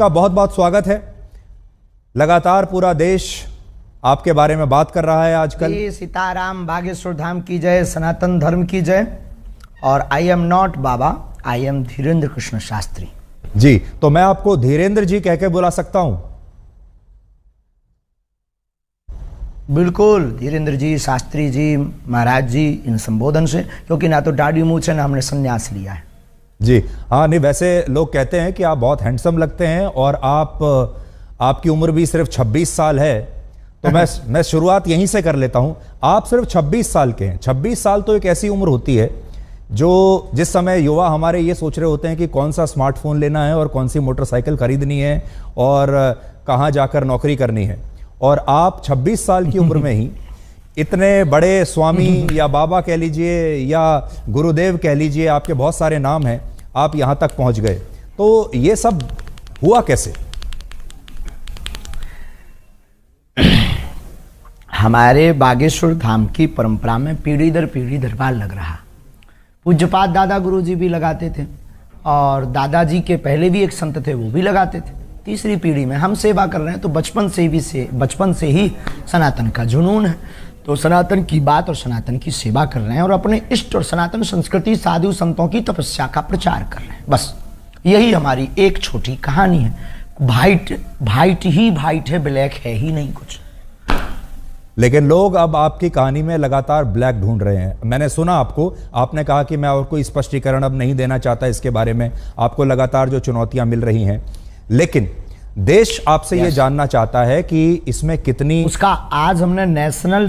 का बहुत बहुत स्वागत है। लगातार पूरा देश आपके बारे में बात कर रहा है आजकल। सीताराम, बागेश्वर धाम की जय, सनातन धर्म की जय। और I am not Baba, I am Dhirendra Krishna Shastri ji. तो मैं आपको धीरेन्द्र जी कह के बुला सकता हूं? बिल्कुल, धीरेन्द्र जी, शास्त्री जी, महाराज जी, इन संबोधन से, क्योंकि ना तो दाढ़ी मूंछ है ना हमने संन्यास लिया है जी। हाँ, नहीं वैसे लोग कहते हैं कि आप बहुत हैंडसम लगते हैं और आपकी उम्र भी सिर्फ 26 साल है। तो मैं शुरुआत यहीं से कर लेता हूं। आप सिर्फ 26 साल के हैं। 26 साल तो एक ऐसी उम्र होती है जिस समय युवा हमारे ये सोच रहे होते हैं कि कौन सा स्मार्टफोन लेना है और कौन सी मोटरसाइकिल खरीदनी है और कहाँ जाकर नौकरी करनी है। और आप 26 साल की उम्र में ही इतने बड़े स्वामी या बाबा कह लीजिए या गुरुदेव कह लीजिए, आपके बहुत सारे नाम हैं, आप यहां तक पहुंच गए। तो ये सब हुआ कैसे? हमारे बागेश्वर धाम की परंपरा में पीढ़ी दर पीढ़ी दरबार लग रहा। पूज्यपाद दादा गुरु जी भी लगाते थे और दादाजी के पहले भी एक संत थे, वो भी लगाते थे। तीसरी पीढ़ी में हम सेवा कर रहे हैं, तो बचपन से ही सनातन का जुनून है। तो सनातन की बात और सनातन की सेवा कर रहे हैं और अपने इष्ट और सनातन संस्कृति, साधु संतों की तपस्या का प्रचार कर रहे हैं। बस यही हमारी एक छोटी कहानी है। वाइट ही वाइट है, ब्लैक है ही नहीं कुछ। लेकिन लोग अब आपकी कहानी में लगातार ब्लैक ढूंढ रहे हैं। मैंने सुना आपने कहा कि मैं और कोई स्पष्टीकरण अब नहीं देना चाहता इसके बारे में। आपको लगातार जो चुनौतियां मिल रही हैं, लेकिन देश आपसे ये जानना चाहता है कि इसमें कितनी उसका आज हमने नेशनल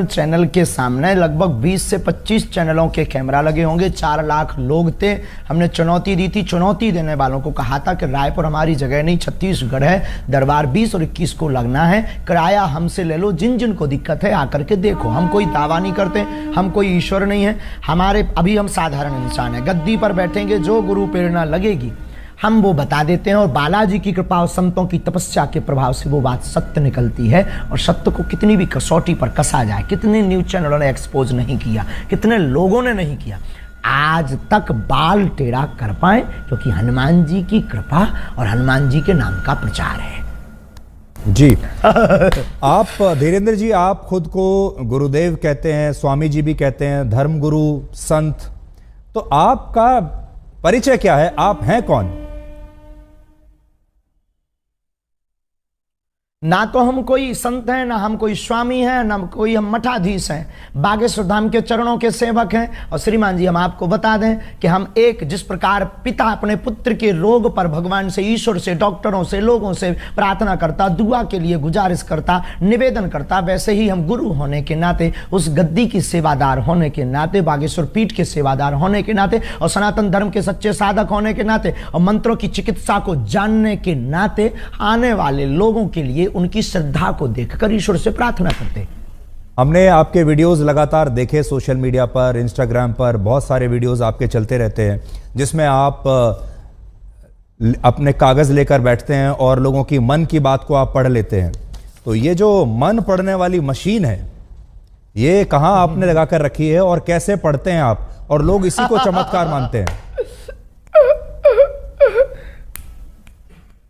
चैनल के सामने लगभग 20 से 25 चैनलों के कैमरा लगे होंगे। 4 लाख लोग थे। हमने चुनौती दी थी। चुनौती देने वालों को कहा था कि रायपुर हमारी जगह नहीं, छत्तीसगढ़ है, दरबार 20 और 21 को लगना है, किराया हमसे ले लो, जिन को दिक्कत है आकर के देखो। हम कोई दावा नहीं करते, हम कोई ईश्वर नहीं है। अभी हम साधारण इंसान है। गद्दी पर बैठेंगे, जो गुरु प्रेरणा लगेगी हम वो बता देते हैं और बालाजी की कृपा और संतों की तपस्या के प्रभाव से वो बात सत्य निकलती है। और सत्य को कितनी भी कसौटी पर कसा जाए, कितने न्यूज चैनलों ने एक्सपोज नहीं किया, कितने लोगों ने नहीं किया, आज तक बाल टेढ़ा कर पाए, क्योंकि हनुमान जी की कृपा और हनुमान जी के नाम का प्रचार है जी। आप धीरेन्द्र जी, आप खुद को गुरुदेव कहते हैं, स्वामी जी भी कहते हैं, धर्मगुरु, संत। तो आपका परिचय क्या है? आप हैं कौन? ना तो हम कोई संत हैं, ना हम कोई स्वामी हैं, ना कोई हम मठाधीश हैं। बागेश्वर धाम के चरणों के सेवक हैं। और श्रीमान जी, हम आपको बता दें कि हम जिस प्रकार पिता अपने पुत्र के रोग पर भगवान से, ईश्वर से, डॉक्टरों से, लोगों से प्रार्थना करता, दुआ के लिए गुजारिश करता, निवेदन करता, वैसे ही हम गुरु होने के नाते, उस गद्दी की सेवादार होने के नाते, बागेश्वर पीठ के सेवादार होने के नाते और सनातन धर्म के सच्चे साधक होने के नाते और मंत्रों की चिकित्सा को जानने के नाते आने वाले लोगों के लिए उनकी श्रद्धा को देखकर ईश्वर से प्रार्थना करते। हमने आपके वीडियोस लगातार देखे सोशल मीडिया पर, इंस्टाग्राम पर बहुत सारे वीडियोस आपके चलते रहते हैं, जिसमें आप अपने कागज लेकर बैठते हैं और लोगों की मन की बात को आप पढ़ लेते हैं। तो ये जो मन पढ़ने वाली मशीन है, ये कहां आपने लगाकर रखी है और कैसे पढ़ते हैं आप? और लोग इसी को चमत्कार मानते हैं।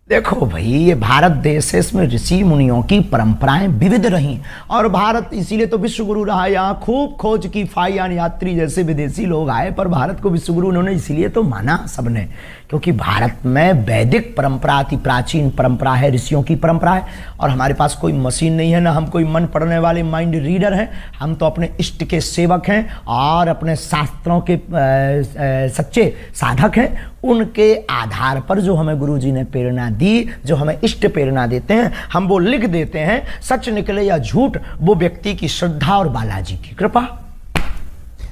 देखो भाई, ये भारत देश है, इसमें ऋषि मुनियों की परंपराएं विविध रही और भारत इसीलिए तो विश्व गुरु रहा। यहाँ खूब खोज की फाइयान यात्री जैसे विदेशी लोग आए, पर भारत को विश्व गुरु उन्होंने इसीलिए तो माना सबने, क्योंकि भारत में वैदिक परंपरा अति प्राचीन परंपरा है, ऋषियों की परंपरा है। और हमारे पास कोई मशीन नहीं है, ना हम कोई मन पढ़ने वाले माइंड रीडर हैं। हम तो अपने इष्ट के सेवक हैं और अपने शास्त्रों के सच्चे साधक हैं। उनके आधार पर जो हमें गुरुजी ने प्रेरणा दी, जो हमें इष्ट प्रेरणा देते हैं, हम वो लिख देते हैं। सच निकले या झूठ, वो व्यक्ति की श्रद्धा और बालाजी की कृपा।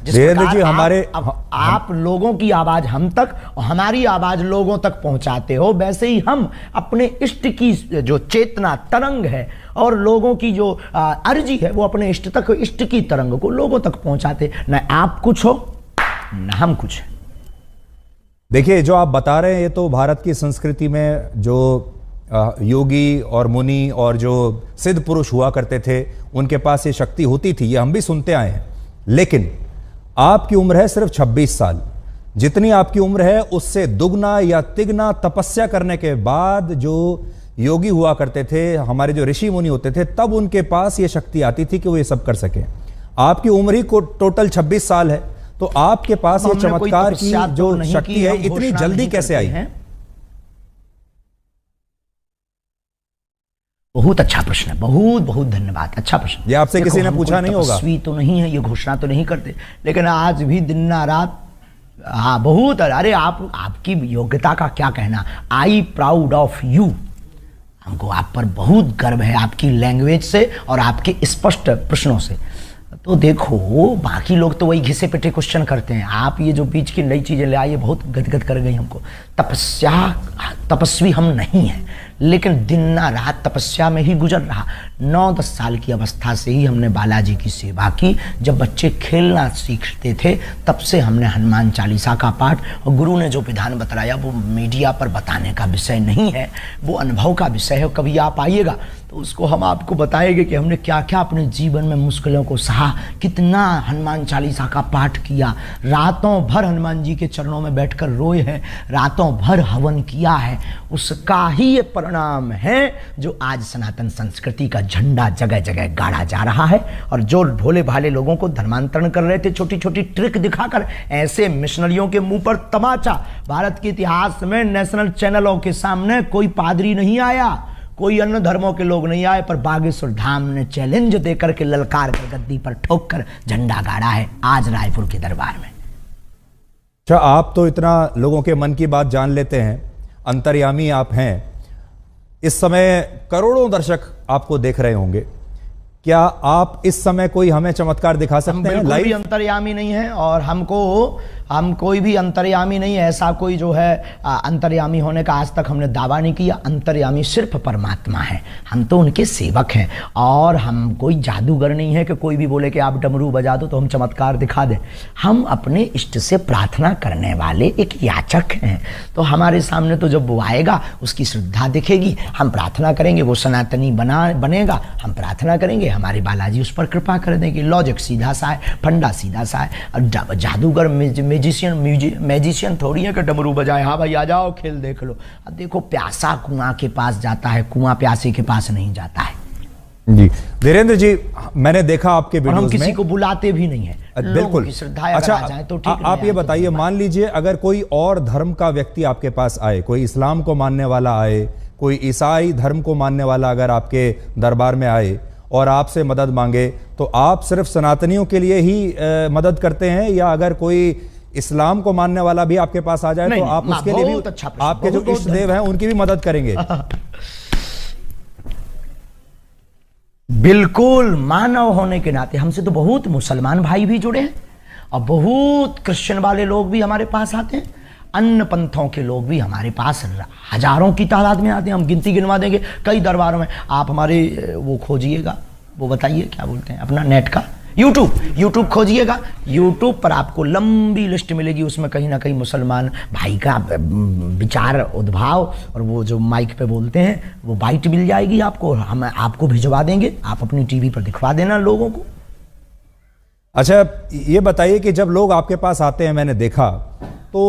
जी, आप लोगों की आवाज हम तक और हमारी आवाज लोगों तक पहुंचाते हो, वैसे ही हम अपने इष्ट की जो चेतना तरंग है और लोगों की जो अर्जी है, वो अपने इष्ट तक, इष्ट की तरंग को लोगों तक पहुंचाते। न आप कुछ हो न हम कुछ है। देखिए, जो आप बता रहे हैं, ये तो भारत की संस्कृति में जो योगी और मुनि और जो सिद्ध पुरुष हुआ करते थे, उनके पास ये शक्ति होती थी, ये हम भी सुनते आए हैं। लेकिन आपकी उम्र है सिर्फ 26 साल। जितनी आपकी उम्र है उससे दुगना या तिगना तपस्या करने के बाद जो योगी हुआ करते थे, हमारे जो ऋषि मुनि होते थे, तब उनके पास ये शक्ति आती थी कि वो ये सब कर सके। आपकी उम्र ही को टोटल 26 साल है, तो आपके पास ये चमत्कार की जो शक्ति है इतनी जल्दी कैसे आई है? बहुत अच्छा प्रश्न है, बहुत बहुत धन्यवाद, अच्छा प्रश्न। ये आपसे किसी ने पूछा नहीं होगा? तपस्वी तो नहीं है, ये घोषणा तो नहीं करते, लेकिन आज भी दिन रात, हाँ बहुत। अरे आपकी योग्यता का क्या कहना, आई प्राउड ऑफ यू। हमको आप पर बहुत गर्व है, आपकी लैंग्वेज से और आपके स्पष्ट प्रश्नों से। तो देखो, बाकी लोग तो वही घिसे पिटे क्वेश्चन करते हैं, आप ये जो बीच की नई चीजें ले आइए बहुत गदगद कर गई हमको। तपस्वी हम नहीं हैं, लेकिन दिन रात तपस्या में ही गुजर रहा। 9-10 साल की अवस्था से ही हमने बालाजी की सेवा की। जब बच्चे खेलना सीखते थे तब से हमने हनुमान चालीसा का पाठ, और गुरु ने जो विधान बताया वो मीडिया पर बताने का विषय नहीं है, वो अनुभव का विषय है। कभी आप आइएगा तो उसको हम आपको बताएंगे कि हमने क्या क्या अपने जीवन में मुश्किलों को सहा, कितना हनुमान चालीसा का पाठ किया, रातों भर हनुमान जी के चरणों में बैठकर रोए हैं, रातों भर हवन किया है। उसका ही ये परिणाम है जो आज सनातन संस्कृति का झंडा जगह जगह गाड़ा जा रहा है। और जो भोले भाले लोगों को धर्मांतरण कर रहे थे छोटी छोटी ट्रिक दिखाकर, ऐसे मिशनरियों के मुंह पर तमाचा। भारत के इतिहास में नेशनल चैनलों के सामने कोई पादरी नहीं आया, कोई अन्य धर्मों के लोग नहीं आए, पर बागेश्वर धाम ने चैलेंज देकर के ललकार कर गद्दी पर ठोक कर झंडा गाड़ा है आज रायपुर के दरबार में। अच्छा, आप तो इतना लोगों के मन की बात जान लेते हैं, अंतर्यामी आप हैं। इस समय करोड़ों दर्शक आपको देख रहे होंगे, क्या आप इस समय कोई हमें चमत्कार दिखा सकते हैं? लाइव भी अंतर्यामी नहीं है, और हम कोई भी अंतर्यामी नहीं है। ऐसा कोई जो है अंतर्यामी होने का आज तक हमने दावा नहीं किया। अंतर्यामी सिर्फ परमात्मा है, हम तो उनके सेवक हैं। और हम कोई जादूगर नहीं है कि कोई भी बोले कि आप डमरू बजा दो तो हम चमत्कार दिखा दें। हम अपने इष्ट से प्रार्थना करने वाले एक याचक हैं। तो हमारे सामने तो जब वो आएगा उसकी श्रद्धा दिखेगी, हम प्रार्थना करेंगे, वो सनातनी बनेगा, हम प्रार्थना करेंगे, हमारे बालाजी उस पर कृपा कर देंगे। लॉजिक सीधा सा है, फंडा सीधा सा है। और जादूगर मैजिशियन थोड़ी है कि डमरू बजाए, हाँ भाई आ जाओ खेल देख लो। अब देखो, प्यासा कुआं के पास जाता है, कुआं प्यासे के पास नहीं जाता है। जी वीरेंद्र जी, मैंने देखा आपके वीडियोस में, हम किसी को बुलाते भी नहीं है, बिल्कुल की श्रद्धा अच्छा आ जाए तो ठीक। आप ये बताइए, मान लीजिए अगर कोई और धर्म का व्यक्ति आपके पास आए, कोई इस्लाम को मानने वाला आए, कोई ईसाई धर्म को मानने वाला अगर आपके दरबार में आए और आपसे मदद मांगे, तो आप सिर्फ सनातनियों के लिए ही मदद करते हैं, या अगर कोई इस्लाम को मानने वाला भी आपके पास आ जाए तो आप उसके लिए भी, आपके जो इष्ट देव हैं उनकी भी मदद करेंगे? बिल्कुल, मानव होने के नाते हमसे तो बहुत मुसलमान भाई भी जुड़े हैं, और बहुत क्रिश्चियन वाले लोग भी हमारे पास आते हैं, अन्य पंथों के लोग भी हमारे पास हजारों की तादाद में आते हैं। हम गिनती गिनवा देंगे कई दरबारों में। आप हमारे वो खोजिएगा, वो बताइए क्या बोलते हैं अपना नेट का, यूट्यूब खोजिएगा, यूट्यूब पर आपको लंबी लिस्ट मिलेगी। उसमें कहीं ना कहीं मुसलमान भाई का विचार उद्भाव और वो जो माइक पे बोलते हैं वो बाइट मिल जाएगी आपको, हम आपको भिजवा देंगे, आप अपनी टीवी पर दिखवा देना लोगों को। अच्छा, ये बताइए कि जब लोग आपके पास आते हैं, मैंने देखा तो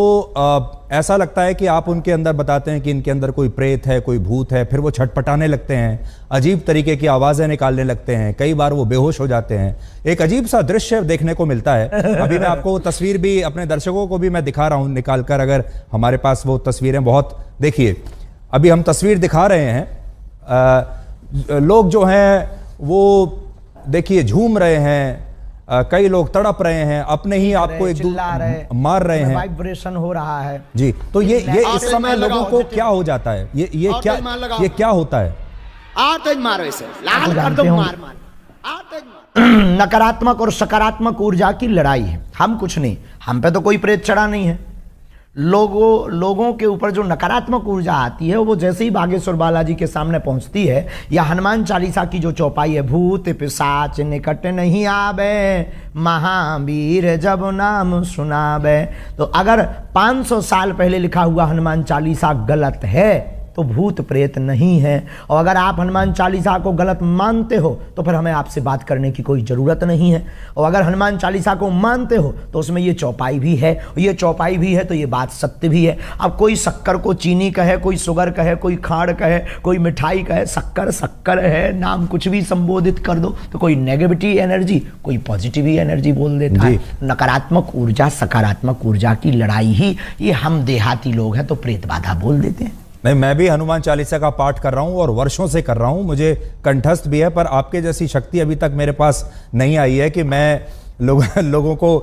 ऐसा लगता है कि आप उनके अंदर बताते हैं कि इनके अंदर कोई प्रेत है, कोई भूत है, फिर वो छटपटाने लगते हैं, अजीब तरीके की आवाज़ें निकालने लगते हैं, कई बार वो बेहोश हो जाते हैं। एक अजीब सा दृश्य देखने को मिलता है। अभी मैं आपको तस्वीर भी, अपने दर्शकों को भी मैं दिखा रहा हूँ निकाल कर, अगर हमारे पास वो तस्वीरें, बहुत देखिए अभी हम तस्वीर दिखा रहे हैं। लोग जो हैं वो देखिए झूम रहे हैं, कई लोग तड़प रहे हैं, अपने ही आपको एक मार रहे हैं, वाइब्रेशन हो रहा है जी। तो ये इस समय लोगों को क्या हो जाता है, ये क्या होता है? नकारात्मक और सकारात्मक ऊर्जा की लड़ाई है। हम कुछ नहीं, हम पे तो कोई प्रेत चढ़ा नहीं है। लोगों के ऊपर जो नकारात्मक ऊर्जा आती है वो जैसे ही बागेश्वर बालाजी के सामने पहुंचती है, या हनुमान चालीसा की जो चौपाई है, भूत पिशाच निकट नहीं आवे, महावीर जब नाम सुनावे। तो अगर 500 साल पहले लिखा हुआ हनुमान चालीसा गलत है तो भूत प्रेत नहीं है। और अगर आप हनुमान चालीसा को गलत मानते हो तो फिर हमें आपसे बात करने की कोई ज़रूरत नहीं है। और अगर हनुमान चालीसा को मानते हो तो उसमें ये चौपाई भी है, और ये चौपाई भी है तो ये बात सत्य भी है। अब कोई शक्कर को चीनी कहे, कोई शुगर कहे, कोई खाड़ कहे, कोई मिठाई कहे, शक्कर शक्कर है, नाम कुछ भी संबोधित कर दो तो कोई नेगेटिव एनर्जी, कोई पॉजिटिव एनर्जी बोल देता है। नकारात्मक ऊर्जा सकारात्मक ऊर्जा की लड़ाई ही ये हम देहाती लोग हैं तो प्रेत बाधा बोल देते हैं। नहीं, मैं भी हनुमान चालीसा का पाठ कर रहा हूं और वर्षों से कर रहा हूं, मुझे कंठस्थ भी है, पर आपके जैसी शक्ति अभी तक मेरे पास नहीं आई है कि मैं लोगों को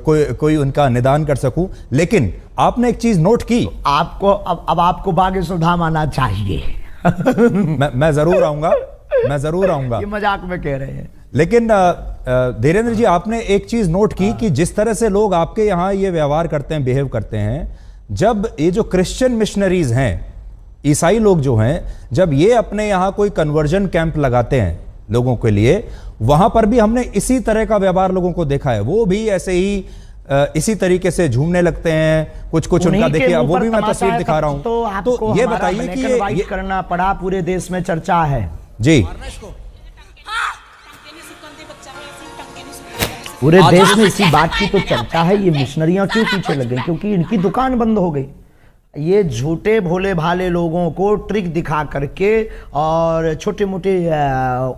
कोई उनका निदान कर सकूं। लेकिन आपने एक चीज नोट की, तो आपको अब आपको भाग्य सुधाम आना चाहिए। मैं जरूर आऊंगा, मैं जरूर आऊंगा। ये मजाक में कह रहे हैं। लेकिन धीरेन्द्र जी, आपने एक चीज नोट की कि जिस तरह से लोग आपके यहाँ ये व्यवहार करते हैं, बिहेव करते हैं, जब ये जो क्रिश्चियन मिशनरीज हैं, ईसाई लोग जो हैं, जब ये अपने यहाँ कोई कन्वर्जन कैंप लगाते हैं लोगों के लिए, वहां पर भी हमने इसी तरह का व्यवहार लोगों को देखा है। वो भी ऐसे ही इसी तरीके से झूमने लगते हैं, कुछ उनका देखिए, वो भी मैं तस्वीर दिखा रहा हूं। तो ये बताइए कि ये करना पड़ा, पूरे देश में चर्चा है जी, पूरे देश में इसी बात की तो चर्चा है। ये मिशनरियां क्यों पीछे लग गई? क्योंकि इनकी दुकान बंद हो गई। ये झूठे भोले भाले लोगों को ट्रिक दिखा करके और छोटे मोटे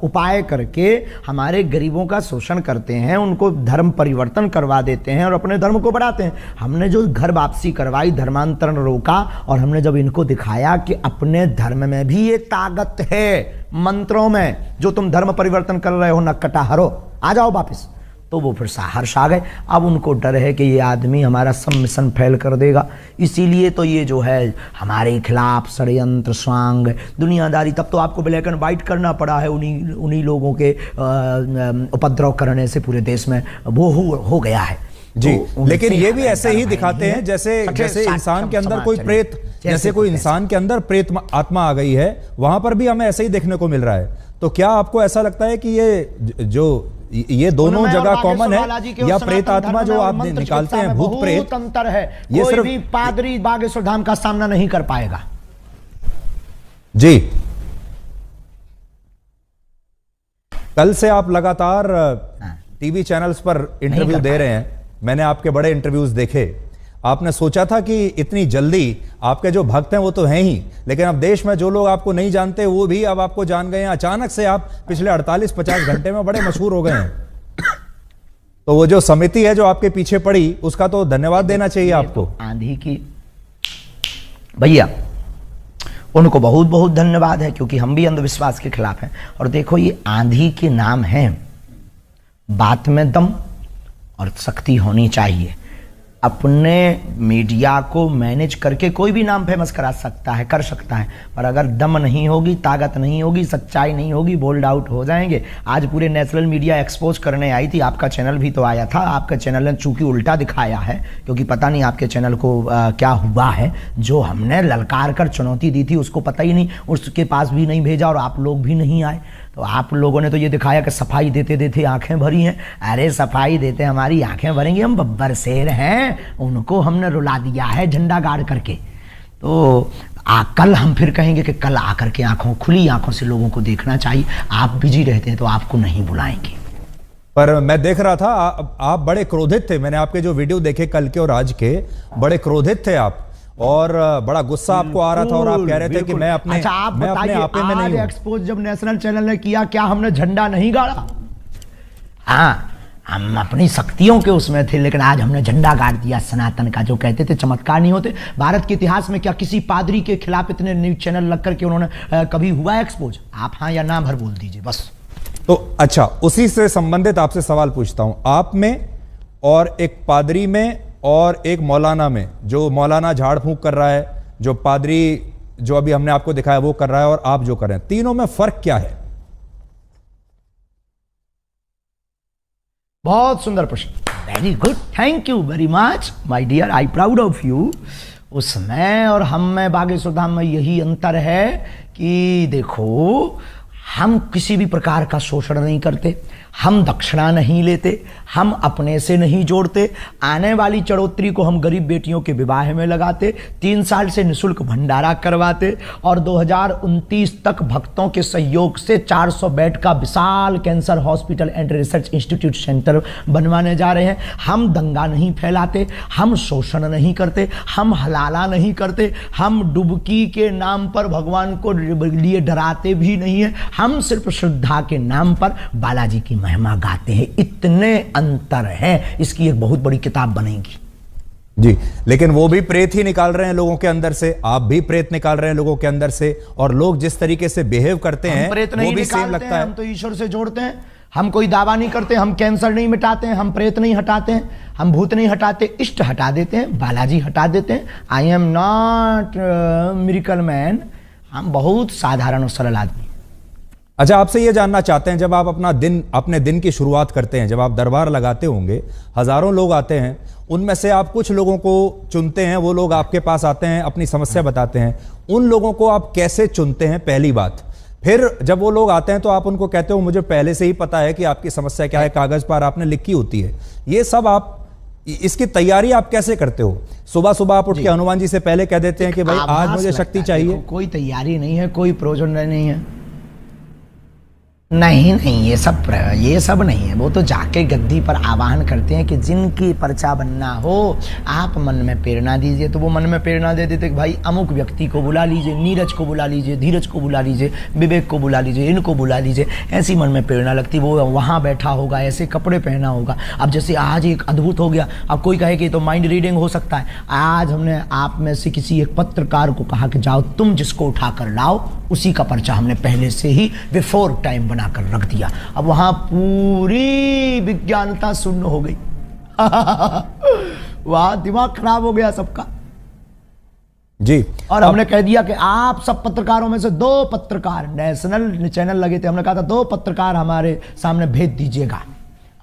उपाय करके हमारे गरीबों का शोषण करते हैं, उनको धर्म परिवर्तन करवा देते हैं और अपने धर्म को बढ़ाते हैं। हमने जो घर वापसी करवाई, धर्मांतरण रोका, और हमने जब इनको दिखाया कि अपने धर्म में भी ये ताकत है, मंत्रों में, जो तुम धर्म परिवर्तन कर रहे हो नक्कटा हरो, आ जाओ वापस, तो वो फिर हर्ष आ गए। अब उनको डर है कि ये आदमी हमारा सब मिशन फेल कर देगा, इसीलिए तो ये जो है हमारे खिलाफ षड्यंत्र स्वांग दुनियादारी। तब तो आपको ब्लैक एंड वाइट करना पड़ा है, उन्हीं लोगों के उपद्रव करने से पूरे देश में वो हो गया है जी। तो लेकिन ये भी ऐसे ही दिखाते हैं जैसे इंसान के अंदर कोई प्रेत, जैसे कोई इंसान के अंदर प्रेत आत्मा आ गई है, वहां पर भी हमें ऐसे ही देखने को मिल रहा है। तो क्या आपको ऐसा लगता है कि ये दोनों जगह कॉमन है, या प्रेत आत्मा जो आप निकालते हैं, भूत प्रेत, अंतर है? ये कोई भी पादरी बागेश्वर धाम का सामना नहीं कर पाएगा जी। कल से आप लगातार टीवी चैनल्स पर इंटरव्यू दे रहे हैं, मैंने आपके बड़े इंटरव्यूज देखे। आपने सोचा था कि इतनी जल्दी आपके जो भक्त हैं वो तो हैं ही, लेकिन अब देश में जो लोग आपको नहीं जानते वो भी अब आपको जान गए हैं। अचानक से आप पिछले 48-50 घंटे में बड़े मशहूर हो गए हैं। तो वो जो समिति है जो आपके पीछे पड़ी, उसका तो धन्यवाद देना चाहिए आपको। आंधी की भैया, उनको बहुत बहुत धन्यवाद है, क्योंकि हम भी अंधविश्वास के खिलाफ हैं। और देखो, ये आंधी के नाम है, बात में दम और शक्ति होनी चाहिए। अपने मीडिया को मैनेज करके कोई भी नाम फेमस करा सकता है, कर सकता है, पर अगर दम नहीं होगी, ताकत नहीं होगी, सच्चाई नहीं होगी, बोल्ड आउट हो जाएंगे। आज पूरे नेशनल मीडिया एक्सपोज करने आई थी, आपका चैनल भी तो आया था। आपका चैनल ने चूंकि उल्टा दिखाया है, क्योंकि पता नहीं आपके चैनल को क्या हुआ है, जो हमने ललकार कर चुनौती दी थी उसको पता ही नहीं, उसके पास भी नहीं भेजा और आप लोग भी नहीं आए। तो आप लोगों ने तो ये दिखाया कि सफाई देते देते आंखें भरी हैं। अरे सफाई देते हमारी आंखें भरेंगी, हम बब्बर शेर हैं, उनको हमने रुला दिया है झंडा गाड़ करके। तो कल हम फिर कहेंगे कि कल आकर के आंखों, खुली आंखों से लोगों को देखना चाहिए। आप बिजी रहते हैं तो आपको नहीं बुलाएंगे। पर मैं देख रहा था आप बड़े क्रोधित थे, मैंने आपके जो वीडियो देखे कल के और आज के, बड़े क्रोधित थे आप, और बड़ा गुस्सा आपको आ रहा था, और आप कह रहे थे कि मैं अपने आपे में नहीं हूं। एक्सपोज जब नेशनल चैनल ने किया, क्या हमने झंडा नहीं गाड़ा? हाँ, हम अपनी शक्तियों के उसमें थे, लेकिन आज हमने झंडा गाड़ दिया सनातन का। जो कहते थे चमत्कार नहीं होते, भारत के इतिहास में क्या किसी पादरी के खिलाफ इतने न्यूज चैनल लग करके उन्होंने कभी हुआ एक्सपोज? आप हाँ या ना भर बोल दीजिए बस। तो अच्छा, उसी से संबंधित आपसे सवाल पूछता हूं। आप में और एक पादरी में और एक मौलाना में, जो मौलाना झाड़ फूंक कर रहा है, जो पादरी जो अभी हमने आपको दिखाया वो कर रहा है, और आप जो कर रहे हैं, तीनों में फर्क क्या है? बहुत सुंदर प्रश्न, very good, thank you very much my dear, I proud of you. उसमें और हम में बागेश्वर धाम में यही अंतर है कि देखो, हम किसी भी प्रकार का शोषण नहीं करते, हम दक्षिणा नहीं लेते, हम अपने से नहीं जोड़ते। आने वाली चढ़ोतरी को हम गरीब बेटियों के विवाह में लगाते, 3 साल से निःशुल्क भंडारा करवाते और 2029 तक भक्तों के सहयोग से 400 बेड का विशाल cancer hospital and research institute centre बनवाने जा रहे हैं। हम दंगा नहीं फैलाते, हम शोषण नहीं करते, हम हलाला नहीं करते, हम डुबकी के नाम पर भगवान को लिए डराते भी नहीं है। हम सिर्फ श्रद्धा के नाम पर बालाजी की महिमा गाते हैं। इतने अंतर हैं, इसकी एक बहुत बड़ी किताब बनेगी जी। लेकिन वो भी प्रेत ही निकाल रहे हैं लोगों के अंदर से, आप भी प्रेत निकाल रहे हैं लोगों के अंदर से, और लोग जिस तरीके से बिहेव करते हैं वो भी सेम लगता है। हम तो ईश्वर से जोड़ते हैं, हम कोई दावा नहीं करते, हम कैंसर नहीं मिटाते हैं, हम प्रेत नहीं हटाते हैं, हम भूत नहीं हटाते, इष्ट हटा देते हैं, बालाजी हटा देते हैं। आई एम नॉट मिरेकल मैन, हम बहुत साधारण और सरल आदमी। अच्छा, आपसे ये जानना चाहते हैं, जब आप अपने दिन की शुरुआत करते हैं, जब आप दरबार लगाते होंगे, हजारों लोग आते हैं, उनमें से आप कुछ लोगों को चुनते हैं, वो लोग आपके पास आते हैं, अपनी समस्या बताते हैं, उन लोगों को आप कैसे चुनते हैं? पहली बात। फिर जब वो लोग आते हैं तो आप उनको कहते हो मुझे पहले से ही पता है कि आपकी समस्या क्या है, कागज पर आपने लिखी होती है। ये सब आप, इसकी तैयारी आप कैसे करते हो? सुबह सुबह आप उठ के हनुमान जी से पहले कह देते हैं कि भाई आज मुझे शक्ति चाहिए? कोई तैयारी नहीं है, कोई प्रयोजन नहीं है। नहीं, ये सब नहीं है। वो तो जाके गद्दी पर आवाहन करते हैं कि जिनकी पर्चा बनना हो आप मन में प्रेरणा दीजिए। तो वो मन में प्रेरणा दे देते कि भाई अमुक व्यक्ति को बुला लीजिए, नीरज को बुला लीजिए, धीरज को बुला लीजिए, विवेक को बुला लीजिए, इनको बुला लीजिए। ऐसी मन में प्रेरणा लगती, वो वहाँ बैठा होगा, ऐसे कपड़े पहना होगा। अब जैसे आज एक अद्भुत हो गया, अब कोई कहे कि तो माइंड रीडिंग हो सकता है। आज हमने आप में से किसी एक पत्रकार को कहा कि जाओ तुम जिसको उठा कर लाओ, उसी का पर्चा हमने पहले से ही बिफोर टाइम बनाकर रख दिया। अब वहां पूरी विज्ञानता शून्य हो गई। वहां दिमाग खराब हो गया सबका जी। और हमने कह दिया कि आप सब पत्रकारों में से 2 पत्रकार, नेशनल चैनल लगे थे, हमने कहा था 2 पत्रकार हमारे सामने भेज दीजिएगा।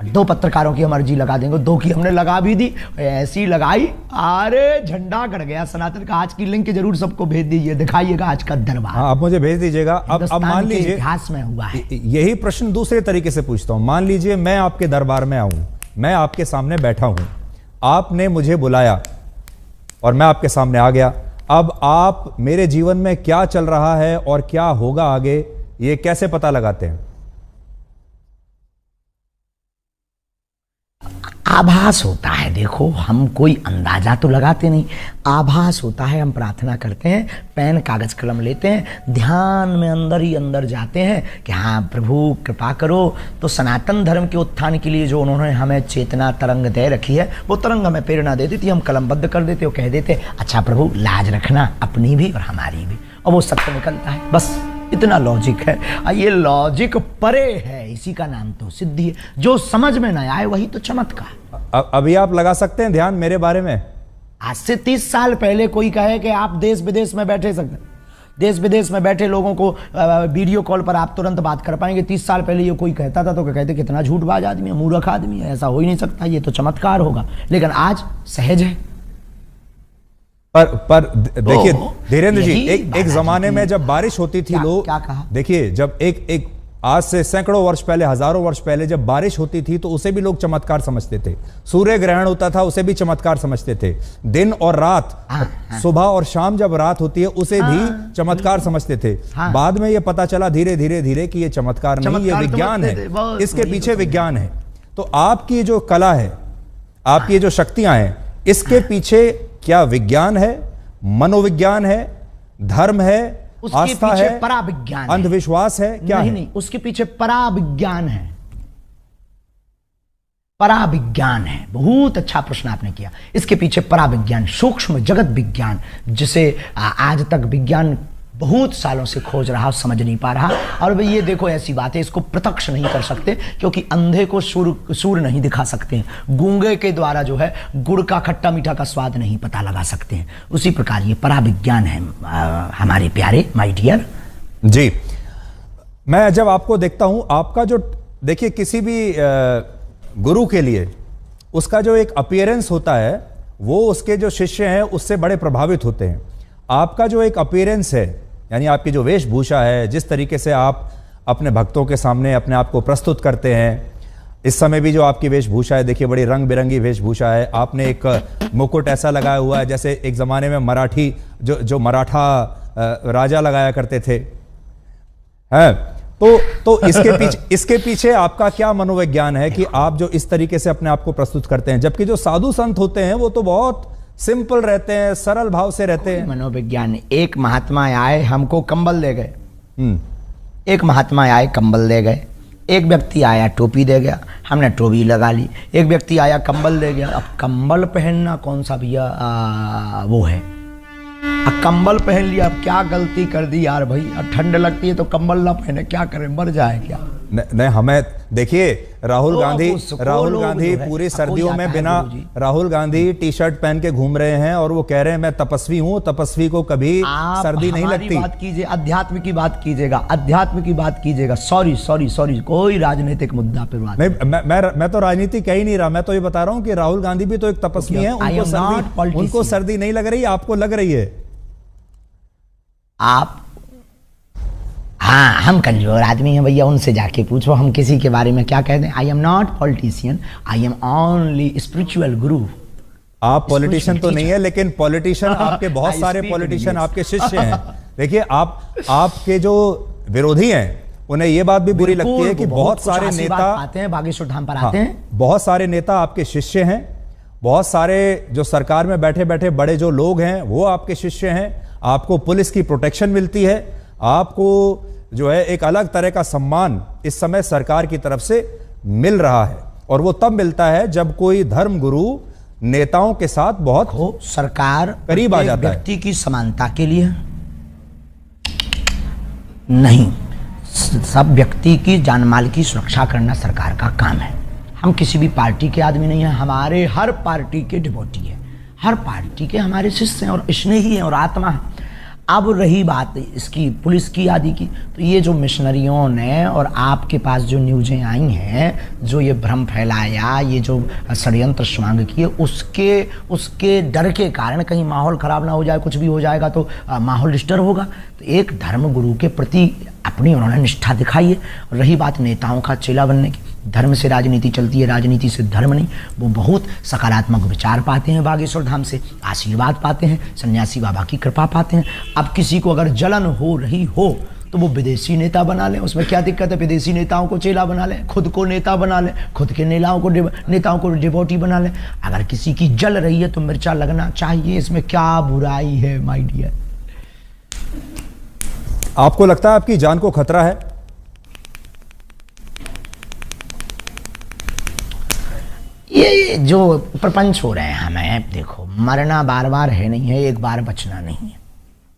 2 पत्रकारों की हम अर्जी लगा देंगे। 2 की हमने लगा भी दी, ऐसी लगाई, अरे झंडा गड़ गया सनातन का। आज की लिंक जरूर सबको भेज दीजिए, दिखाइएगा आज का दरबार। हाँ, आप मुझे भेज दीजिएगा। अब मान लीजिए इतिहास में हुआ है। यही प्रश्न दूसरे तरीके से पूछता हूं। मान लीजिए मैं आपके दरबार में आऊं, मैं आपके सामने बैठा हूं, आपने मुझे बुलाया और मैं आपके सामने आ गया। अब आप मेरे जीवन में क्या चल रहा है और क्या होगा आगे, ये कैसे पता लगाते हैं? आभास होता है। देखो, हम कोई अंदाजा तो लगाते नहीं, आभास होता है। हम प्रार्थना करते हैं, पेन कागज कलम लेते हैं, ध्यान में अंदर ही अंदर जाते हैं कि हाँ प्रभु कृपा करो। तो सनातन धर्म के उत्थान के लिए जो उन्होंने हमें चेतना तरंग दे रखी है, वो तरंग हमें प्रेरणा दे देती, हम कलमबद्ध कर देते और कह देते अच्छा प्रभु लाज रखना अपनी भी और हमारी भी, और वो सत्य निकलता है। बस इतना लॉजिक है। ये लॉजिक परे है, इसी का नाम तो सिद्धि है। जो समझ में ना आए वही तो चमत्कार। अभी आप लगा सकते हैं ध्यान मेरे बारे में? आज से 30 साल पहले कोई कहे कि आप देश विदेश में बैठे सकते, देश विदेश में बैठे लोगों को वीडियो कॉल पर आप तुरंत बात कर पाएंगे। 30 साल पहले ये कोई कहता था तो कहते कितना झूठबाज आदमी है, मूर्ख आदमी है, ऐसा हो ही नहीं सकता, ये तो चमत्कार होगा। लेकिन आज सहज है। पर देखिए धीरेन्द्र जी, एक जमाने में जब बारिश होती थी, लोग क्या कहा? देखिए, जब एक आज से सैकड़ों वर्ष पहले, हजारों वर्ष पहले जब बारिश होती थी तो उसे भी लोग चमत्कार समझते थे। सूर्य ग्रहण होता था, उसे भी चमत्कार समझते थे। दिन और रात, सुबह और शाम जब रात होती है, उसे भी चमत्कार समझते थे। बाद में यह पता चला धीरे धीरे धीरे कि यह चमत्कार नहीं, यह विज्ञान है, इसके पीछे विज्ञान है। तो आपकी जो कला है, आपकी जो शक्तियां हैं, इसके पीछे क्या विज्ञान है, मनोविज्ञान है, धर्म है, आस्था है, पराविज्ञान, अंधविश्वास है, क्या है? नहीं, उसके पीछे पराविज्ञान है। पराविज्ञान है। बहुत अच्छा प्रश्न आपने किया। इसके पीछे पराविज्ञान, सूक्ष्म जगत विज्ञान, जिसे आज तक विज्ञान बहुत सालों से खोज रहा, समझ नहीं पा रहा। और भाई ये देखो, ऐसी बात है, इसको प्रत्यक्ष नहीं कर सकते क्योंकि अंधे को सूर नहीं दिखा सकते हैं, गूंगे के द्वारा जो है गुड़ का खट्टा मीठा का स्वाद नहीं पता लगा सकते हैं। उसी प्रकार ये पराविज्ञान है हमारे प्यारे माय डियर जी। मैं जब आपको देखता हूं, आपका जो, देखिए किसी भी गुरु के लिए उसका जो एक अपीयरेंस होता है, वो उसके जो शिष्य हैं उससे बड़े प्रभावित होते हैं। आपका जो एक अपीयरेंस है, यानी आपकी जो वेशभूषा है, जिस तरीके से आप अपने भक्तों के सामने अपने आप को प्रस्तुत करते हैं। इस समय भी जो आपकी वेशभूषा है, देखिए बड़ी रंग बिरंगी वेशभूषा है। आपने एक मुकुट ऐसा लगाया हुआ है जैसे एक जमाने में मराठी जो मराठा राजा लगाया करते थे। है तो इसके पीछे आपका क्या मनोविज्ञान है कि आप जो इस तरीके से अपने आप को प्रस्तुत करते हैं, जबकि जो साधु संत होते हैं वो तो बहुत सिंपल रहते हैं, सरल भाव से रहते हैं। मनोविज्ञान, एक महात्मा आए हमको कंबल दे गए, एक महात्मा आए कंबल दे गए, एक व्यक्ति आया टोपी दे गया, हमने टोपी लगा ली, एक व्यक्ति आया कंबल दे गया। अब कंबल पहनना कौन सा भैया वो है, अब कंबल पहन लिया, अब क्या गलती कर दी यार भाई, अब ठंड लगती है तो कंबल ना पहने, क्या करें, मर जाए क्या। नहीं हमें देखिए राहुल गांधी पूरी सर्दियों में बिना राहुल गांधी टी शर्ट पहन के घूम रहे हैं और वो कह रहे हैं मैं तपस्वी हूं, तपस्वी को कभी सर्दी नहीं लगती। बात कीजिए, अध्यात्म की बात कीजिएगा, अध्यात्म की बात कीजिएगा। सॉरी कोई राजनीतिक मुद्दा पे बात नहीं। मैं तो राजनीति कह ही नहीं रहा, मैं तो ये बता रहा हूं कि राहुल गांधी भी तो एक तपस्वी है, उनको सर्दी नहीं लग रही, आपको लग रही है। आप हाँ, हम कमजोर आदमी हैं भैया, उनसे जाके पूछो, हम किसी के बारे में क्या कह दें। आई am not politician, I am only spiritual गुरु। आप पॉलिटिशियन तो नहीं है, लेकिन पॉलिटिशियन आपके बहुत सारे पॉलिटिशियन आपके शिष्य हैं। देखिए आपके जो विरोधी हैं उन्हें यह बात भी बुरी लगती है कि बहुत सारे नेता आते हैं बागेश्वर धाम पर आते हैं, बहुत सारे नेता आपके शिष्य हैं, बहुत सारे जो सरकार में बैठे बैठे बड़े जो लोग हैं वो आपके शिष्य हैं। आपको पुलिस की प्रोटेक्शन मिलती है, आपको जो है एक अलग तरह का सम्मान इस समय सरकार की तरफ से मिल रहा है, और वो तब मिलता है जब कोई धर्म गुरु नेताओं के साथ बहुत सरकार करीब आ जाता है। व्यक्ति की समानता के लिए नहीं, सब व्यक्ति की जानमाल की सुरक्षा करना सरकार का काम है। हम किसी भी पार्टी के आदमी नहीं है, हमारे हर पार्टी के डिवोटी है, हर पार्टी के हमारे शिष्य हैं और स्नेही हैं और आत्मा है। अब रही बात इसकी पुलिस की आदि की, तो ये जो मिशनरियों ने और आपके पास जो न्यूज़ें आई हैं, जो ये भ्रम फैलाया, ये जो षड्यंत्र स्वांग किए, उसके डर के कारण कहीं माहौल ख़राब ना हो जाए, कुछ भी हो जाएगा तो माहौल डिस्टर्ब होगा। तो एक धर्म गुरु के प्रति अपनी उन्होंने निष्ठा दिखाई है। और रही बात नेताओं का चेला बनने की, धर्म से राजनीति चलती है, राजनीति से धर्म नहीं। वो बहुत सकारात्मक विचार पाते हैं, बागेश्वर धाम से आशीर्वाद पाते हैं, सन्यासी बाबा की कृपा पाते हैं। अब किसी को अगर जलन हो रही हो तो वो विदेशी नेता बना लें, उसमें क्या दिक्कत है। विदेशी नेताओं को चेला बना लें, खुद को नेता बना लें, खुद के नेताओं को डिवोटी बना लें। अगर किसी की जल रही है तो मिर्चा लगना चाहिए, इसमें क्या बुराई है माय डियर। आपको लगता है आपकी जान को खतरा है? ये जो प्रपंच हो रहे हैं, हमें देखो मरना बार बार है नहीं है, एक बार बचना नहीं है,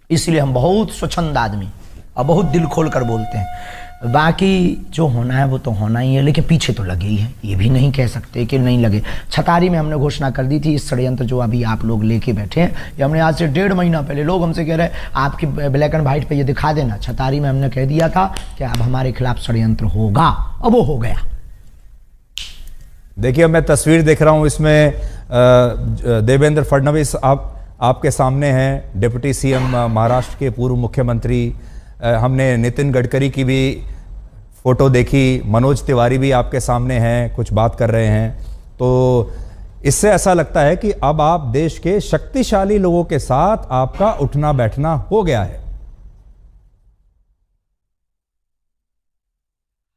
इसलिए हम बहुत स्वच्छंद आदमी और बहुत दिल खोल कर बोलते हैं। बाकी जो होना है वो तो होना ही है, लेकिन पीछे तो लगे ही है, ये भी नहीं कह सकते कि नहीं लगे। छतारी में हमने घोषणा कर दी थी, इस षड्यंत्र जो अभी आप लोग लेके बैठे हैं, ये हमने आज से 1.5 महीना पहले, लोग हमसे कह रहे हैं आपकी ब्लैक एंड व्हाइट पे ये दिखा देना। छतारी में हमने कह दिया था कि अब हमारे खिलाफ षड्यंत्र होगा, अब वो हो गया। देखिए मैं तस्वीर देख रहा हूं, इसमें देवेंद्र फडणवीस आपके सामने हैं, डिप्टी सीएम महाराष्ट्र के पूर्व मुख्यमंत्री। हमने नितिन गडकरी की भी फोटो देखी, मनोज तिवारी भी आपके सामने हैं, कुछ बात कर रहे हैं। तो इससे ऐसा लगता है कि अब आप देश के शक्तिशाली लोगों के साथ आपका उठना बैठना हो गया है।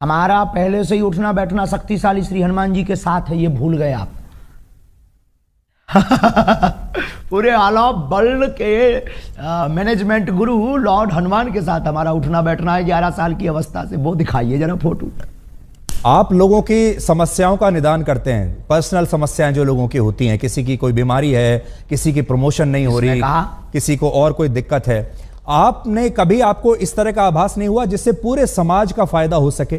हमारा पहले से ही उठना बैठना शक्तिशाली श्री हनुमान जी के साथ है, ये भूल गए आप। पूरे आला वर्ल्ड के मैनेजमेंट गुरु लॉर्ड हनुमान के साथ हमारा उठना बैठना है 11 साल की अवस्था से। वो दिखाइए जरा फोटो। आप लोगों की समस्याओं का निदान करते हैं, पर्सनल समस्याएं जो लोगों की होती हैं, किसी की कोई बीमारी है, किसी की प्रमोशन नहीं हो रही, किसी को और कोई दिक्कत है। आपने कभी, आपको इस तरह का आभास नहीं हुआ जिससे पूरे समाज का फायदा हो सके,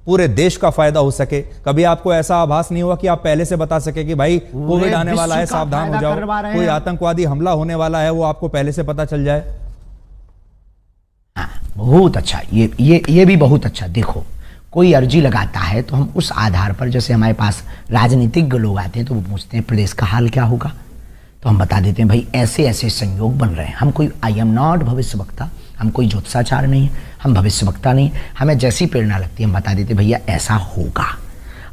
पूरे देश का फायदा हो सके? कभी आपको ऐसा आभास नहीं हुआ कि आप पहले से बता सके कि भाई कोविड आने वाला है, सावधान हो जाओ, कोई आतंकवादी हमला होने वाला है, वो आपको पहले से पता चल जाए? बहुत अच्छा, ये भी बहुत अच्छा। देखो कोई अर्जी लगाता है तो हम उस आधार पर, जैसे हमारे पास राजनीतिज्ञ लोग आते हैं तो वो पूछते हैं प्रदेश का हाल क्या होगा, तो हम बता देते हैं भाई ऐसे ऐसे संयोग बन रहे हैं। हम कोई, आई एम नॉट भविष्य वक्ता, हम कोई ज्योतिषाचार नहीं है, हम भविष्यवक्ता नहीं, हमें जैसी प्रेरणा लगती है हम बता देते भैया ऐसा होगा।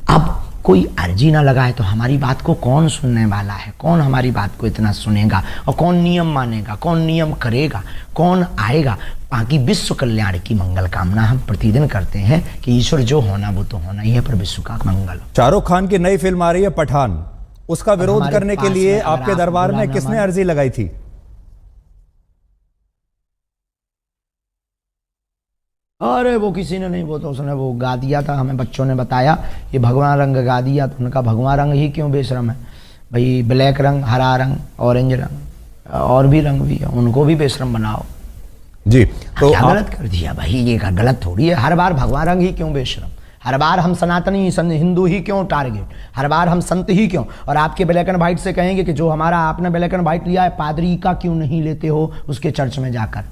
अब कोई अर्जी ना लगाए तो हमारी बात को कौन सुनने वाला है, कौन हमारी बात को इतना सुनेगा, और कौन नियम मानेगा, कौन नियम करेगा, कौन आएगा। बाकी विश्व कल्याण की मंगल कामना हम प्रतिदिन करते हैं कि ईश्वर जो होना वो तो होना ही है, पर विश्व का मंगल। शाहरुख खान की नई फिल्म आ रही है पठान, उसका विरोध करने के लिए आपके दरबार में किसने अर्जी लगाई थी? अरे वो किसी ने नहीं, वो तो उसने वो गा दिया था, हमें बच्चों ने बताया ये भगवा रंग गा दिया, तो उनका भगवा रंग ही क्यों बेशरम है भाई, ब्लैक रंग, हरा रंग, ऑरेंज रंग और भी रंग भी है, उनको भी बेशरम बनाओ जी। तो क्या गलत कर दिया भाई, ये गलत थोड़ी है। हर बार भगवा रंग ही क्यों बेशरम, हर बार हम सनातनी हिंदू ही क्यों टारगेट, हर बार हम संत ही क्यों। और आपके ब्लैक एंड व्हाइट से कहेंगे कि जो हमारा आपने ब्लैक एंड व्हाइट लिया है पादरी का क्यों नहीं लेते हो उसके चर्च में जाकर।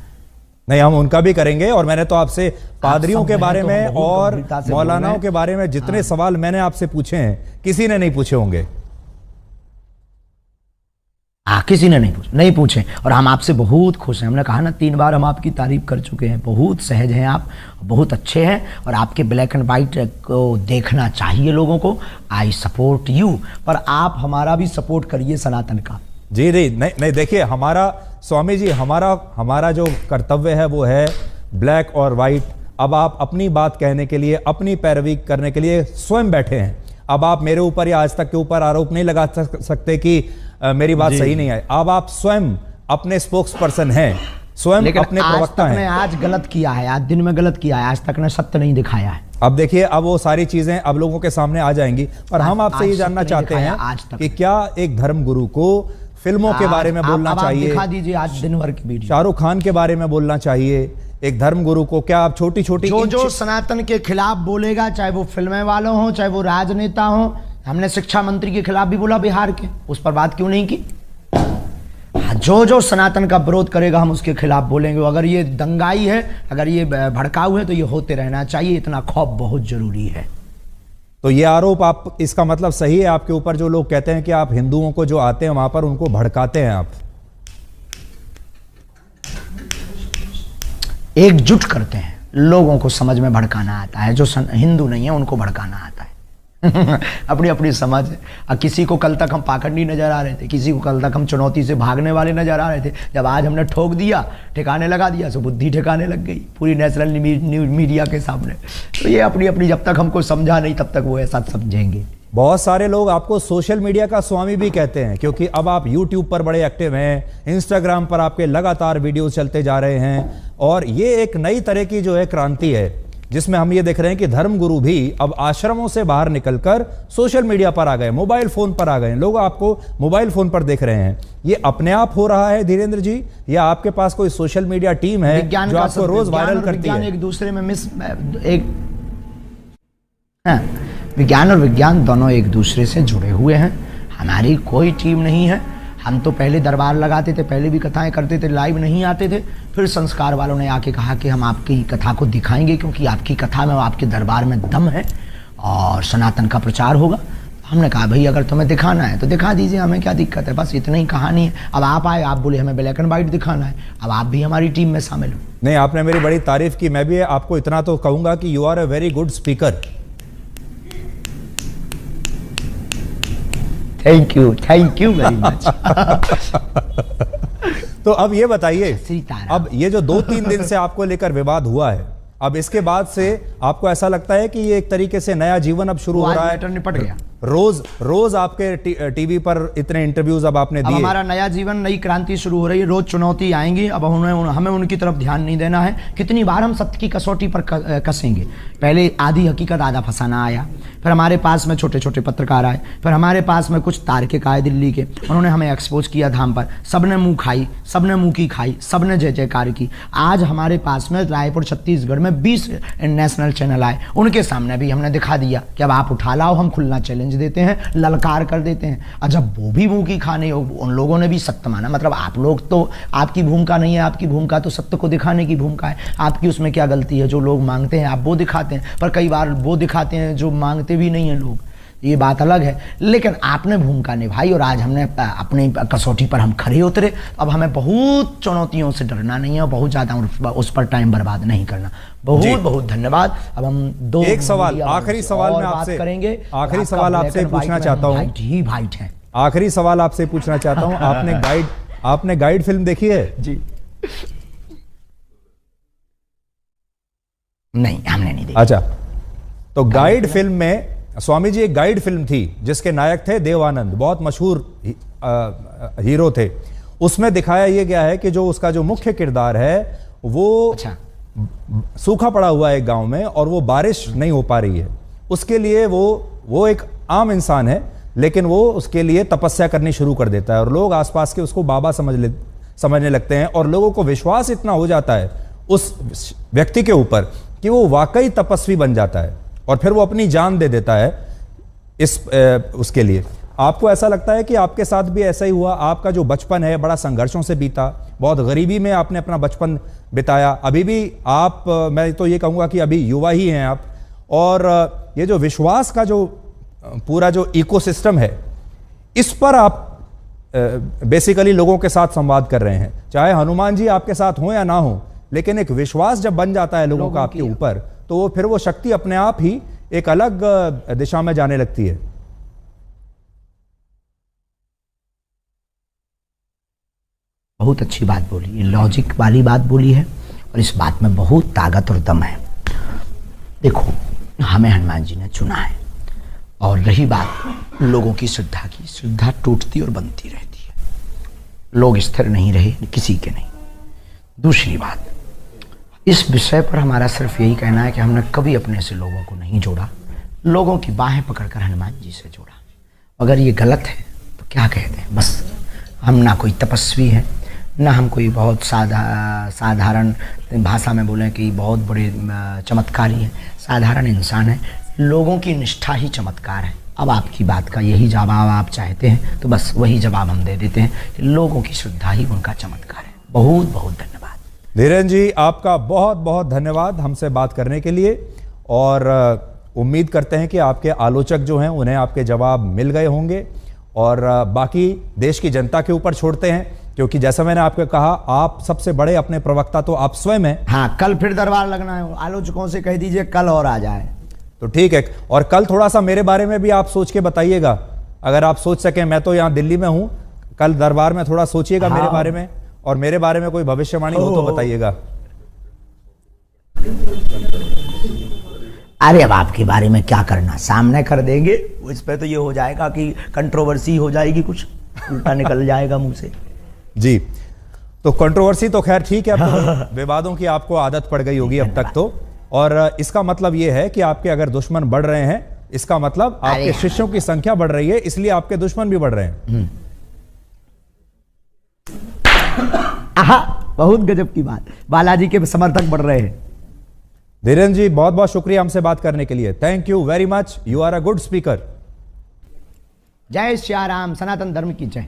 नहीं, हम उनका भी करेंगे। और मैंने तो आपसे पादरियों के बारे तो में और मौलानाओं के बारे में जितने सवाल मैंने आपसे पूछे हैं किसी ने नहीं पूछे होंगे। किसी ने नहीं पूछे। और हम आपसे बहुत खुश हैं, हमने कहा ना 3 बार हम आपकी तारीफ कर चुके हैं, बहुत सहज हैं आप, बहुत अच्छे हैं। और आपके ब्लैक एंड वाइट को देखना चाहिए लोगों को। आई सपोर्ट यू, पर आप हमारा भी सपोर्ट करिए सनातन का। जी नहीं देखिए, हमारा स्वामी जी, हमारा जो कर्तव्य है वो है ब्लैक और वाइट। अब आप अपनी बात कहने के लिए, अपनी पैरवी करने के लिए स्वयं बैठे हैं। अब आप मेरे ऊपर या आज तक के ऊपर आरोप नहीं लगा सकते कि मेरी बात सही नहीं है। अब आप स्वयं अपने स्पोक्स पर्सन हैं, स्वयं अपने प्रवक्ता हैं। आज गलत किया है, आज दिन में गलत किया है, आज तक ने सत्य नहीं दिखाया है। अब देखिए, अब वो सारी चीजें अब लोगों के सामने आ जाएंगी। पर हम आपसे ये जानना चाहते हैं कि क्या एक धर्म गुरु को फिल्मों के बारे में बोलना चाहिए? दिखा दीजिए आज दिन भर की वीडियो। शाहरुख खान के बारे में बोलना चाहिए एक धर्म गुरु को? क्या आप छोटी छोटी जो सनातन के खिलाफ बोलेगा, चाहे वो फिल्में वालों हो, चाहे वो राजनेता हो, हमने शिक्षा मंत्री के खिलाफ भी बोला बिहार के, उस पर बात क्यों नहीं की? जो सनातन का विरोध करेगा हम उसके खिलाफ बोलेंगे। अगर ये दंगाई है, अगर ये भड़काऊ है, तो ये होते रहना चाहिए, इतना खौफ बहुत जरूरी है। तो ये आरोप, आप इसका मतलब सही है आपके ऊपर, जो लोग कहते हैं कि आप हिंदुओं को जो आते हैं वहां पर उनको भड़काते हैं, आप एकजुट करते हैं लोगों को, समझ में भड़काना आता है। जो हिंदू नहीं है उनको भड़काना आता है। अपनी अपनी समझ है। किसी को कल तक हम पाखंडी नजर आ रहे थे, किसी को कल तक हम चुनौती से भागने वाले नजर आ रहे थे, जब आज हमने ठोक दिया, ठिकाने लगा दिया, तो बुद्धि ठिकाने लग गई पूरी नेशनल मीडिया के सामने। तो ये अपनी अपनी, जब तक हमको समझा नहीं तब तक वो ऐसा समझेंगे। बहुत सारे लोग आपको सोशल मीडिया का स्वामी भी कहते हैं, क्योंकि अब आप यूट्यूब पर बड़े एक्टिव हैं, इंस्टाग्राम पर आपके लगातार वीडियो चलते जा रहे हैं। और ये एक नई तरह की जो है क्रांति है, जिसमें हम ये देख रहे हैं कि धर्मगुरु भी अब आश्रमों से बाहर निकलकर सोशल मीडिया पर आ गए, मोबाइल फोन पर आ गए। लोग आपको मोबाइल फोन पर देख रहे हैं। ये अपने आप हो रहा है धीरेन्द्र जी, या आपके पास कोई सोशल मीडिया टीम है जो आपको रोज वायरल करती है? एक दूसरे में विज्ञान और विज्ञान दोनों एक दूसरे से जुड़े हुए हैं। हमारी कोई टीम नहीं है। हम तो पहले दरबार लगाते थे, पहले भी कथाएं करते थे, लाइव नहीं आते थे। फिर संस्कार वालों ने आके कहा कि हम आपकी कथा को दिखाएंगे, क्योंकि आपकी कथा में, आपके दरबार में दम है और सनातन का प्रचार होगा। हमने कहा भाई अगर तुम्हें दिखाना है तो दिखा दीजिए, हमें क्या दिक्कत है, बस इतनी ही कहानी है। अब आप आए, आप बोले हमें ब्लैक एंड व्हाइट दिखाना है, अब आप भी हमारी टीम में शामिल हो। नहीं, आपने मेरी बड़ी तारीफ की। मैं भी आपको इतना तो कहूंगा कि you are a very good speaker. Thank you very much. तो अब ये बताइए, अब ये जो 2-3 दिन से आपको लेकर विवाद हुआ है, अब इसके बाद से आपको ऐसा लगता है कि ये एक तरीके से नया जीवन अब शुरू हो रहा है? निपट गया। रोज आपके टीवी पर इतने इंटरव्यूज अब आपने दिए। हमारा नया जीवन, नई क्रांति शुरू हो रही है। रोज चुनौती आएंगी, अब हमें उनकी तरफ ध्यान नहीं देना है। कितनी बार हम सत्य की कसौटी पर कसेंगे। पहले आधी हकीकत आधा फसाना आया, फिर हमारे पास में छोटे छोटे पत्रकार आए, फिर हमारे पास में कुछ तार्किक आए दिल्ली के, उन्होंने हमें एक्सपोज किया धाम पर। सबने मुंह खाई, सबने मुंह की खाई, सबने जय जयकार की। आज हमारे पास में रायपुर छत्तीसगढ़ में 20 नेशनल चैनल आए, उनके सामने भी हमने दिखा दिया कि अब आप उठा लाओ, हम खुलना चैलेंज देते हैं, ललकार कर देते हैं। और जब वो भी मुंह की खाने, उन लोगों ने भी सत्य माना। मतलब आप लोग तो, आपकी भूमिका नहीं है, आपकी भूमिका तो सत्य को दिखाने की भूमिका है। आपकी उसमें क्या गलती है? जो लोग मांगते हैं आप वो दिखाते हैं, पर कई बार वो दिखाते हैं जो मांगते भी नहीं है लोग। ये बात अलग है, लेकिन आपने भूमिका निभाई और आज हमने अपनी कसौटी पर हम खड़े उतरे। अब हमें बहुत चुनौतियों से डरना नहीं है, बहुत ज़्यादा उस पर टाइम बर्बाद नहीं करना। बहुत बहुत धन्यवाद। अब हम एक सवाल, आखिरी सवाल में आपसे करेंगे। आखिरी सवाल आपसे पूछना चाहता हूँ, ही वाइट है। आखिरी सवाल आपसे पूछना चाहता हूँ, आपने गाइड फिल्म देखी है? जी नहीं, हमने नहीं देखी। अच्छा, तो गाइड फिल्म में स्वामी जी एक गाइड फिल्म थी जिसके नायक थे देवानंद, बहुत मशहूर हीरो थे। उसमें दिखाया यह गया है कि जो उसका जो मुख्य किरदार है वो सूखा पड़ा हुआ है एक गांव में और वो बारिश नहीं हो पा रही है। उसके लिए वो एक आम इंसान है, लेकिन वो उसके लिए तपस्या करनी शुरू कर देता है और लोग आसपास के उसको बाबा समझने लगते हैं और लोगों को विश्वास इतना हो जाता है उस व्यक्ति के ऊपर कि वो वाकई तपस्वी बन जाता है और फिर वो अपनी जान दे देता है उसके लिए। आपको ऐसा लगता है कि आपके साथ भी ऐसा ही हुआ? आपका जो बचपन है बड़ा संघर्षों से बीता, बहुत गरीबी में आपने अपना बचपन बिताया, अभी भी आप, मैं तो ये कहूँगा कि अभी युवा ही हैं आप, और ये जो विश्वास का जो पूरा जो इकोसिस्टम है, इस पर आप बेसिकली लोगों के साथ संवाद कर रहे हैं। चाहे हनुमान जी आपके साथ हो या ना हो, लेकिन एक विश्वास जब बन जाता है लोगों का आपके ऊपर, तो वो फिर वो शक्ति अपने आप ही एक अलग दिशा में जाने लगती है। बहुत अच्छी बात बोली, लॉजिक वाली बात बोली है और इस बात में बहुत ताकत और दम है। देखो, हमें हनुमान जी ने चुना है और रही बात लोगों की श्रद्धा की, श्रद्धा टूटती और बनती रहती है, लोग स्थिर नहीं रहे, किसी के नहीं। दूसरी बात, इस विषय पर हमारा सिर्फ यही कहना है कि हमने कभी अपने से लोगों को नहीं जोड़ा, लोगों की बाहें पकड़कर हनुमान जी से जोड़ा। अगर ये गलत है तो क्या कहते हैं, बस हम ना कोई तपस्वी हैं, ना हम कोई बहुत साधारण भाषा में बोलें कि बहुत बड़े चमत्कारी हैं, साधारण इंसान हैं। लोगों की निष्ठा ही चमत्कार है। अब आपकी बात का यही जवाब आप चाहते हैं तो बस वही जवाब हम दे देते हैं कि लोगों की श्रद्धा ही उनका चमत्कार है। बहुत बहुत धन्यवाद धीरेन्द्र जी, आपका बहुत बहुत धन्यवाद हमसे बात करने के लिए, और उम्मीद करते हैं कि आपके आलोचक जो हैं उन्हें आपके जवाब मिल गए होंगे, और बाकी देश की जनता के ऊपर छोड़ते हैं, क्योंकि जैसा मैंने आपको कहा, आप सबसे बड़े अपने प्रवक्ता तो आप स्वयं हैं। हाँ, कल फिर दरबार लगना है, आलोचकों से कह दीजिए कल और आ जाए तो ठीक है। और कल थोड़ा सा मेरे बारे में भी आप सोच के बताइएगा, अगर आप सोच सकें। मैं तो यहाँ दिल्ली में हूँ, कल दरबार में थोड़ा सोचिएगा मेरे बारे में, और मेरे बारे में कोई भविष्यवाणी हो तो बताइएगा। अरे अब आपके बारे में क्या करना, सामने कर देंगे, इस पे तो ये हो जाएगा कि कंट्रोवर्सी हो जाएगी, कुछ उल्टा निकल जाएगा मुंह से। जी, तो कंट्रोवर्सी तो खैर ठीक है, अब तो विवादों की आपको आदत पड़ गई होगी अब तक तो, और इसका मतलब ये है कि आपके अगर दुश्मन बढ़ रहे हैं, इसका मतलब आपके शिष्यों की संख्या बढ़ रही है, इसलिए आपके दुश्मन भी बढ़ रहे हैं। आहा, बहुत गजब की बात, बालाजी के समर्थक बढ़ रहे हैं। धीरेन्द्र जी, बहुत बहुत शुक्रिया हमसे बात करने के लिए। Thank you very much, you are a good speaker. जय श्री राम, सनातन धर्म की जय।